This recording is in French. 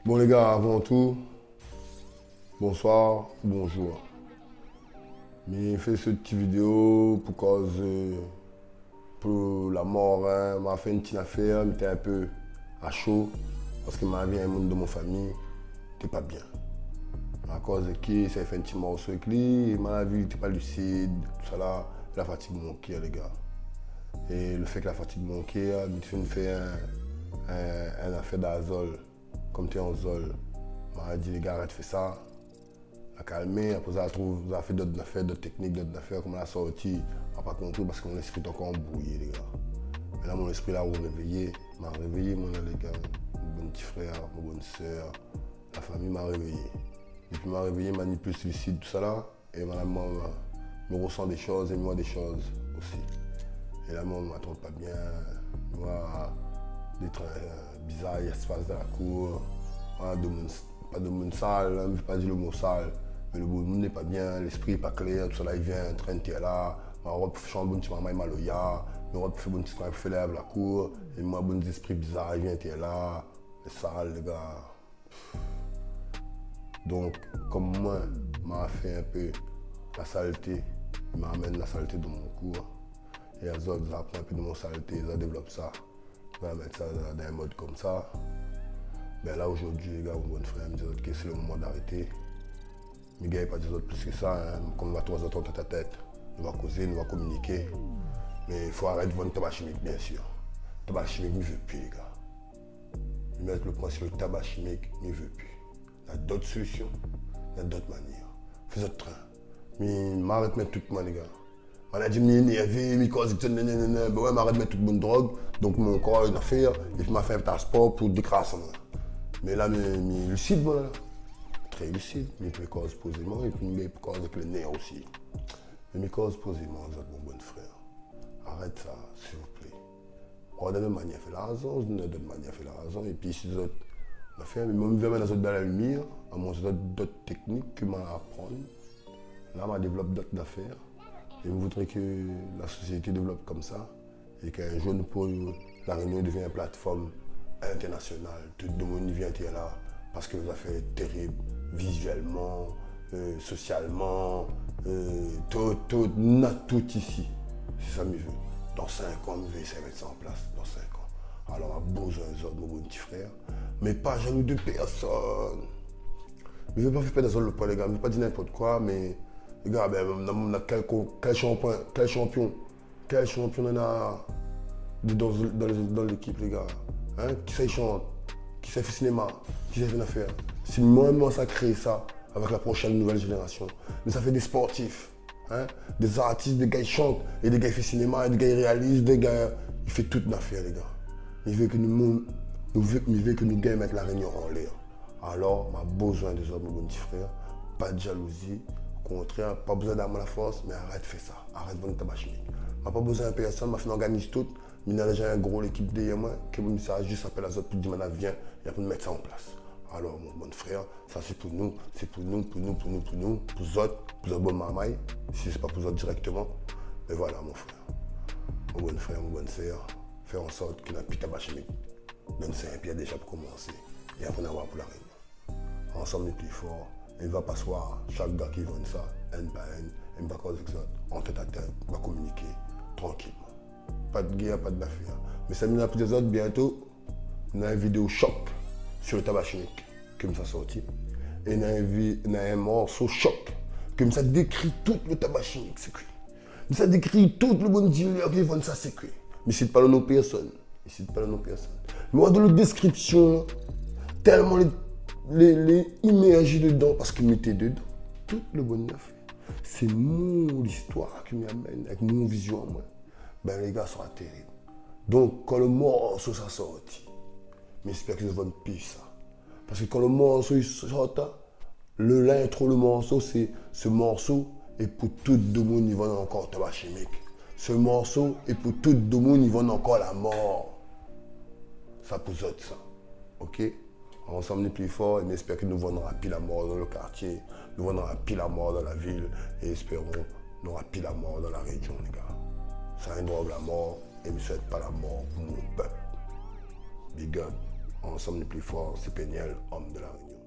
Bon les gars, avant tout, bonsoir, bonjour. Mais fait cette petite vidéo pour cause pour la mort, hein. M'a fait une petite affaire, j'étais un peu à chaud parce que ma vie un monde de mon famille, t'es pas bien. À cause de qui, ça a fait un petit morceau avec lui, ma vie n'était pas lucide, tout ça là, la fatigue mon cœur les gars. Et le fait que la fatigue mon cœur, me fait un affaire d'azole, comme tu es en zole. M'a dit les gars arrête de faire ça. A calmé, après ça, vous avez fait d'autres affaires, d'autres techniques, d'autres affaires, comme on a sorti, on n'a pas compris parce que mon esprit est encore embrouillé, les gars. Mais là, mon esprit, là, où m'a réveillé, moi, les gars, mon bon petit frère, mon bonne soeur, la famille m'a réveillé. Et puis, m'a réveillé, m'a dit plus lucide, tout ça là, et moi, me ressent des choses et moi des choses aussi. Et là, moi, on ne m'attend pas bien, moi, des trucs bizarres, il se passe dans la cour, pas de monde sale, je ne vais pas dire le mot sale. Mais le monde n'est pas bien, l'esprit n'est pas clair, tout ça là, il vient, traîne, t'es là. Ma robe fait un bon petit maman, il m'a loya. Ma robe fait un bon petit maman, il fait lèvres la cour. Et moi, bon esprit bizarre, il vient, t'es là. C'est sale, les gars. Donc, comme moi, m'a fait un peu la saleté, il m'amène la saleté dans mon cours. Et les autres, ils apprennent un peu de mon saleté, ils développent ça. Ils vont mettre ça dans un mode comme ça. Ben là, aujourd'hui, les gars, mon bon frère me dit que c'est le moment d'arrêter. Les gars, pas dire plus que ça, hein. Comme on va 3 heures tête à tête, on va causer, on va communiquer. Mais il faut arrêter de vendre le tabac chimique, bien sûr. Le tabac chimique, je ne veux plus, les gars. Je vais mettre le point sur le tabac chimique, je ne veux plus. Il y a d'autres solutions, il y a d'autres manières. Fais votre train. Mais m'arrête de mettre tout le monde, les gars. On a dit, m'énerver, m'y cause, ben ouais, m'arrête de mettre toute bonne drogue. Donc mon corps a une affaire, et puis m'a fait un passeport pour décrasser. Mais là, je suis lucide, moi, là. Très lucide, mais je cause posément, et puis je cause avec le nez aussi. Mais je cause posément, mon bon frère. Arrête ça, s'il vous plaît. On a de manière fait la raison, on a de manière fait la raison, et puis si vous autres, on a fait, mais moi, je vais dans la lumière, à moi, j'ai d'autres techniques que je apprendre. Là, je développe d'autres affaires, et je voudrais que la société développe comme ça, et qu'un jour, pour la Réunion devient une plateforme internationale. Tout le monde vient là, parce que vous avez fait terrible, visuellement, socialement, tout ici. C'est ça que je veux. Dans 5 ans, je vais essayer de mettre ça en place. Dans 5 ans. Alors, on a besoin de mon petit frère, mais pas jaloux de personne. Je ne veux pas faire perdre le poids, les gars. Je ne veux pas dire n'importe quoi, mais les gars, on a quel champion on a dans l'équipe, les gars. Hein? Qui sait chanter, qui sait faire cinéma, qui sait faire une affaire. Si moi, ça crée ça avec la prochaine nouvelle génération. Mais ça fait des sportifs, hein? Des artistes, des gars qui chantent, et des gars qui font cinéma, et des gars qui réalisent, des gars qui font toute une affaire, les gars. Il veut que nous gagnons mettre la Réunion en l'air. Alors, on a besoin des autres, mon petit frère. Pas de jalousie. Au contraire, pas besoin d'armes à la force, mais arrête de faire ça. Arrête de vendre tabac chimique. On n'a pas besoin de personne, on organise tout. Mais il y a déjà une grosse équipe derrière moi qui me dit juste appelle les autres pour dire viens et pour mettre ça en place. Alors mon bon frère, ça c'est pour nous, pour les autres bonnes mamailles, si c'est pas pour les autres directement. Mais voilà mon frère, mon bonne sœur, faire en sorte qu'il n'y ait plus de tabac chimique. Donne ça un pied déjà pour commencer et après on va pour la Réunion. Ensemble les plus forts, et il va pas soir, chaque gars qui vend ça, un par un, il va causer avec ça, en tête à tête, il va communiquer tranquillement. Pas de guerre, pas d'affaires. Mais ça m'a pris des autres bientôt. On a une vidéo choc sur le tabac chimique que ça sorti. Et on a un morceau choc que ça décrit tout le tabac chimique, c'est cuit. Ça décrit tout le bon dealer qui vend ça, c'est cuit. Mais c'est pas le nom de personne. Mais dans la description, tellement les immergés dedans, parce que mettez dedans, tout le bon affaire. C'est mon histoire qui m'amène avec mon vision à moi. Ben les gars sont terribles. Donc quand le morceau ça sorti, mais j'espère qu'ils vont pire ça. Parce que quand le morceau il sort, l'intro, le morceau, c'est ce morceau est pour tout le monde, ils vont encore tabac chimique. Ce morceau est pour tout le monde, ils vont encore la mort. Ça pour eux, ça. Ok? Ensemble, les plus forts, et j'espère que nous vendrons pile la mort dans le quartier, nous vendrons pile la mort dans la ville, et espérons nous aura pile la mort dans la région, les gars. Ça une drogue la mort et ne souhaite pas la mort pour mon peuple. Big up. ensemble les plus forts, c'est Péniel, homme de la Réunion.